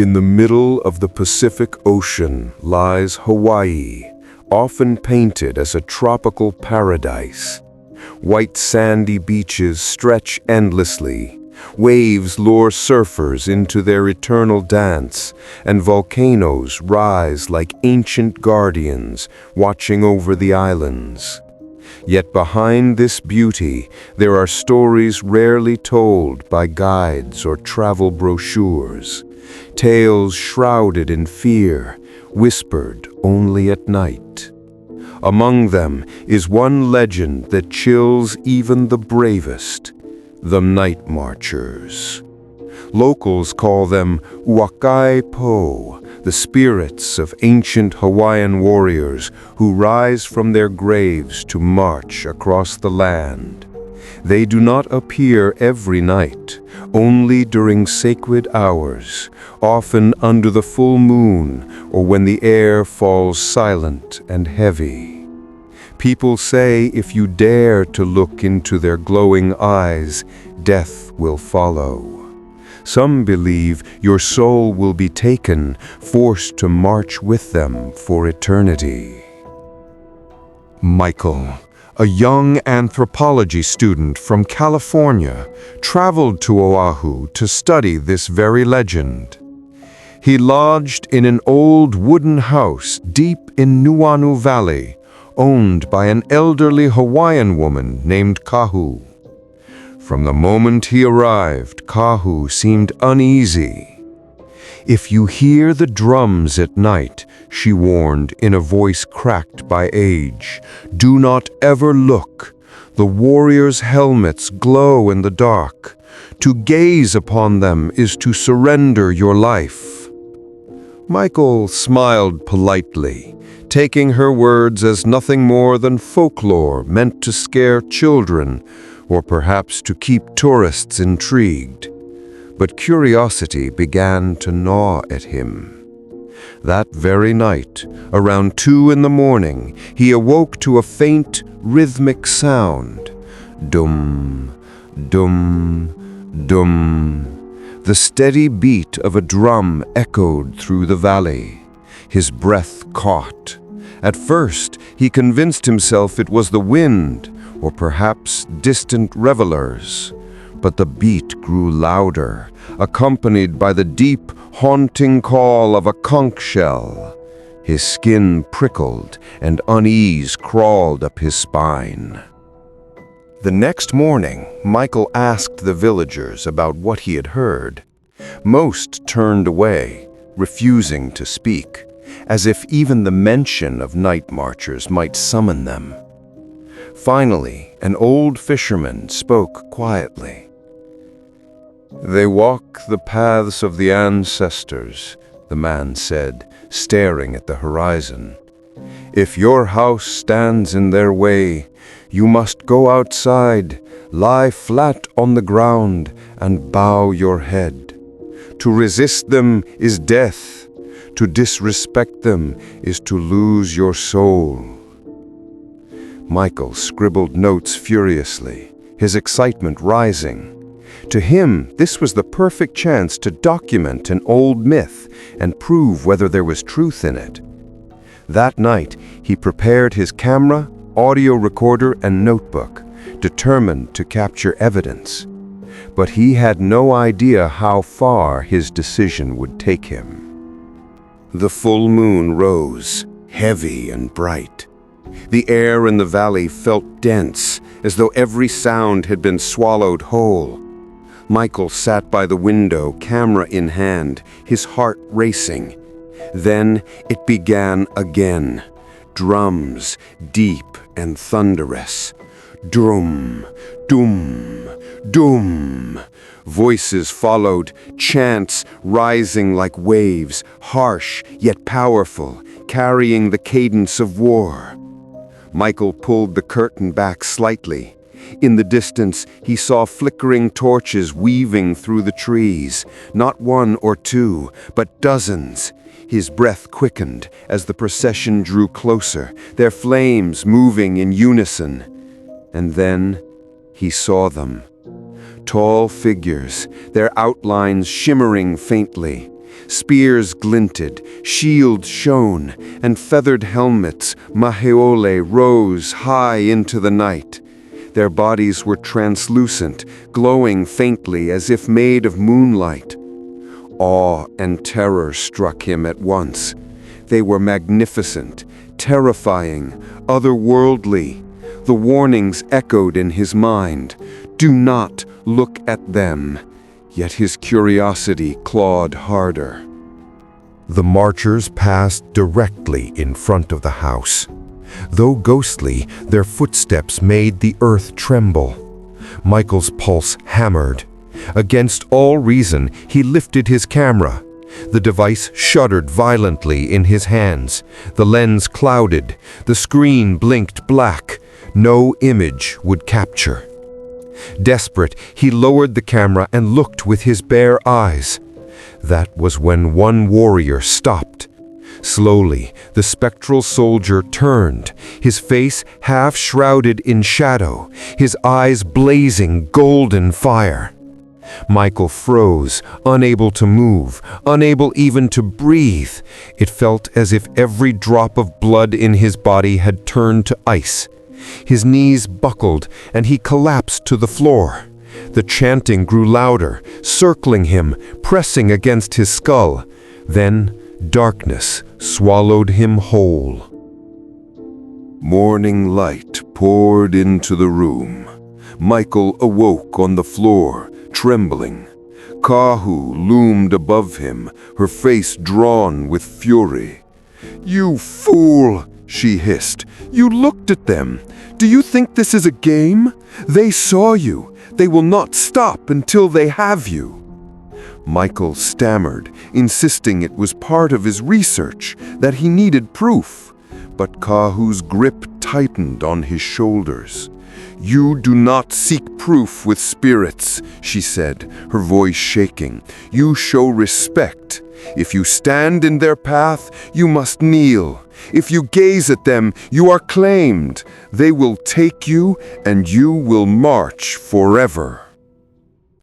In the middle of the Pacific Ocean lies Hawaii, often painted as a tropical paradise. White sandy beaches stretch endlessly. Waves lure surfers into their eternal dance, and volcanoes rise like ancient guardians watching over the islands. Yet behind this beauty, there are stories rarely told by guides or travel brochures. Tales shrouded in fear, whispered only at night. Among them is one legend that chills even the bravest: the Night Marchers. Locals call them Uakai Po, the spirits of ancient Hawaiian warriors who rise from their graves to march across the land. They do not appear every night, only during sacred hours, often under the full moon or when the air falls silent and heavy. People say if you dare to look into their glowing eyes, death will follow. Some believe your soul will be taken, forced to march with them for eternity. Michael, a young anthropology student from California, traveled to Oahu to study this very legend. He lodged in an old wooden house deep in Nuuanu Valley, owned by an elderly Hawaiian woman named Kahu. From the moment he arrived, Kahu seemed uneasy. "If you hear the drums at night," she warned in a voice cracked by age, "do not ever look. The warriors' helmets glow in the dark. To gaze upon them is to surrender your life." Michael smiled politely, taking her words as nothing more than folklore meant to scare children, or perhaps to keep tourists intrigued. But curiosity began to gnaw at him. That very night, around 2 in the morning, he awoke to a faint, rhythmic sound. Dum, dum, dum. The steady beat of a drum echoed through the valley. His breath caught. At first, he convinced himself it was the wind, or perhaps distant revelers. But the beat grew louder, accompanied by the deep, haunting call of a conch shell. His skin prickled, and unease crawled up his spine. The next morning, Michael asked the villagers about what he had heard. Most turned away, refusing to speak, as if even the mention of night marchers might summon them. Finally, an old fisherman spoke quietly. "They walk the paths of the ancestors," the man said, staring at the horizon. "If your house stands in their way, you must go outside, lie flat on the ground, and bow your head. To resist them is death. To disrespect them is to lose your soul." Michael scribbled notes furiously, his excitement rising. To him, this was the perfect chance to document an old myth and prove whether there was truth in it. That night, he prepared his camera, audio recorder, and notebook, determined to capture evidence. But he had no idea how far his decision would take him. The full moon rose, heavy and bright. The air in the valley felt dense, as though every sound had been swallowed whole. Michael sat by the window, camera in hand, his heart racing. Then it began again. Drums, deep and thunderous. Drum, dum, dum. Voices followed, chants rising like waves, harsh yet powerful, carrying the cadence of war. Michael pulled the curtain back slightly. In the distance, he saw flickering torches weaving through the trees, not one or two, but dozens. His breath quickened as the procession drew closer, their flames moving in unison. And then he saw them. Tall figures, their outlines shimmering faintly. Spears glinted, shields shone, and feathered helmets, maheole, rose high into the night. Their bodies were translucent, glowing faintly as if made of moonlight. Awe and terror struck him at once. They were magnificent, terrifying, otherworldly. The warnings echoed in his mind. Do not look at them. Yet his curiosity clawed harder. The marchers passed directly in front of the house. Though ghostly, their footsteps made the earth tremble. Michael's pulse hammered. Against all reason, he lifted his camera. The device shuddered violently in his hands. The lens clouded. The screen blinked black. No image would capture. Desperate, he lowered the camera and looked with his bare eyes. That was when one warrior stopped. Slowly, the spectral soldier turned, his face half shrouded in shadow, his eyes blazing golden fire. Michael froze, unable to move, unable even to breathe. It felt as if every drop of blood in his body had turned to ice. His knees buckled, and he collapsed to the floor. The chanting grew louder, circling him, pressing against his skull. Then darkness swallowed him whole. Morning light poured into the room. Michael awoke on the floor, trembling. Kahu loomed above him, her face drawn with fury. "You fool!" she hissed. "You looked at them. Do you think this is a game? They saw you. They will not stop until they have you." Michael stammered, insisting it was part of his research, that he needed proof. But Kahu's grip tightened on his shoulders. "You do not seek proof with spirits," she said, her voice shaking. "You show respect. If you stand in their path, you must kneel. If you gaze at them, you are claimed. They will take you, and you will march forever."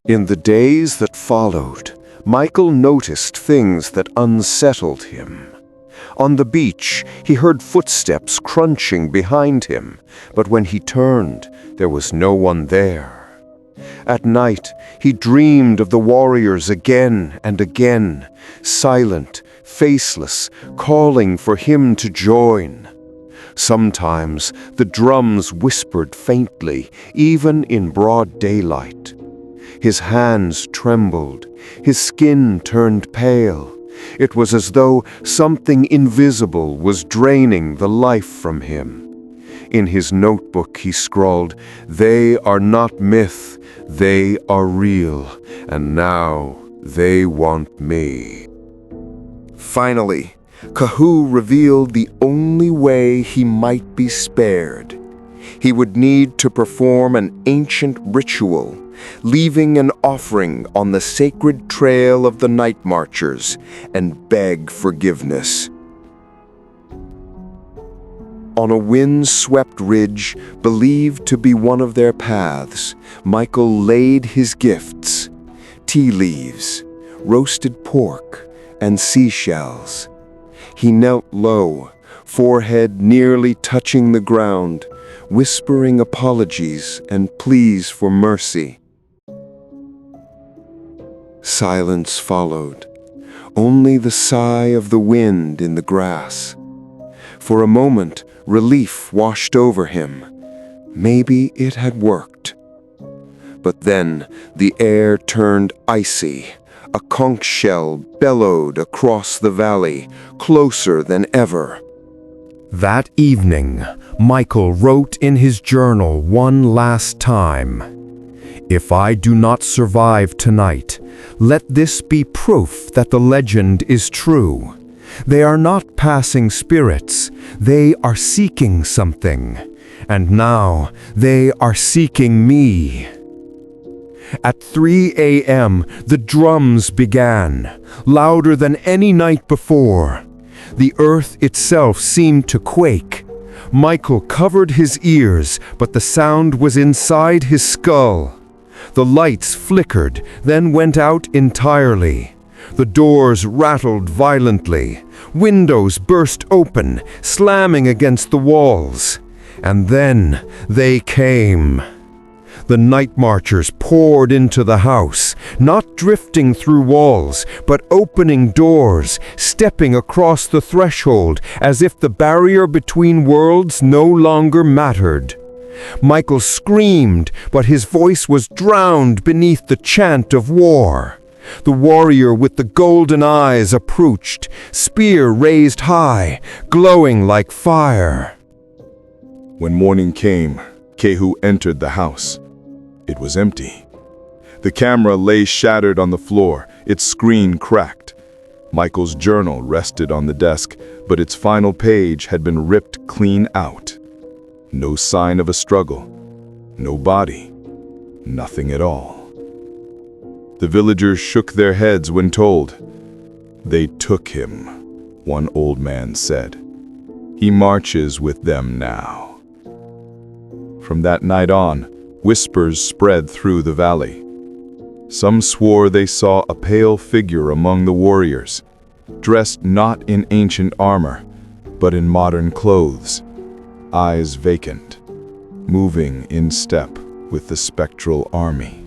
In the days that followed, Michael noticed things that unsettled him. On the beach, he heard footsteps crunching behind him, but when he turned, there was no one there. At night, he dreamed of the warriors again and again, silent, faceless, calling for him to join. Sometimes the drums whispered faintly, even in broad daylight. His hands trembled, his skin turned pale. It was as though something invisible was draining the life from him. In his notebook he scrawled, "They are not myth, they are real, and now they want me." Finally, Kahu revealed the only way he might be spared. He would need to perform an ancient ritual, leaving an offering on the sacred trail of the night marchers, and beg forgiveness. On a wind-swept ridge, believed to be one of their paths, Michael laid his gifts: tea leaves, roasted pork, and seashells. He knelt low, forehead nearly touching the ground, whispering apologies and pleas for mercy. Silence followed, only the sigh of the wind in the grass. For a moment, relief washed over him. Maybe it had worked. But then the air turned icy. A conch shell bellowed across the valley, closer than ever. That evening, Michael wrote in his journal one last time, "If I do not survive tonight, let this be proof that the legend is true. They are not passing spirits, they are seeking something, and now they are seeking me." At 3 a.m., the drums began, louder than any night before. The earth itself seemed to quake. Michael covered his ears, but the sound was inside his skull. The lights flickered, then went out entirely. The doors rattled violently. Windows burst open, slamming against the walls. And then they came. The night marchers poured into the house, not drifting through walls, but opening doors, stepping across the threshold as if the barrier between worlds no longer mattered. Michael screamed, but his voice was drowned beneath the chant of war. The warrior with the golden eyes approached, spear raised high, glowing like fire. When morning came, Kehu entered the house. It was empty. The camera lay shattered on the floor, its screen cracked. Michael's journal rested on the desk, but its final page had been ripped clean out. No sign of a struggle, no body, nothing at all. The villagers shook their heads when told. "They took him," one old man said. "He marches with them now." From that night on, whispers spread through the valley. Some swore they saw a pale figure among the warriors, dressed not in ancient armor, but in modern clothes, eyes vacant, moving in step with the spectral army.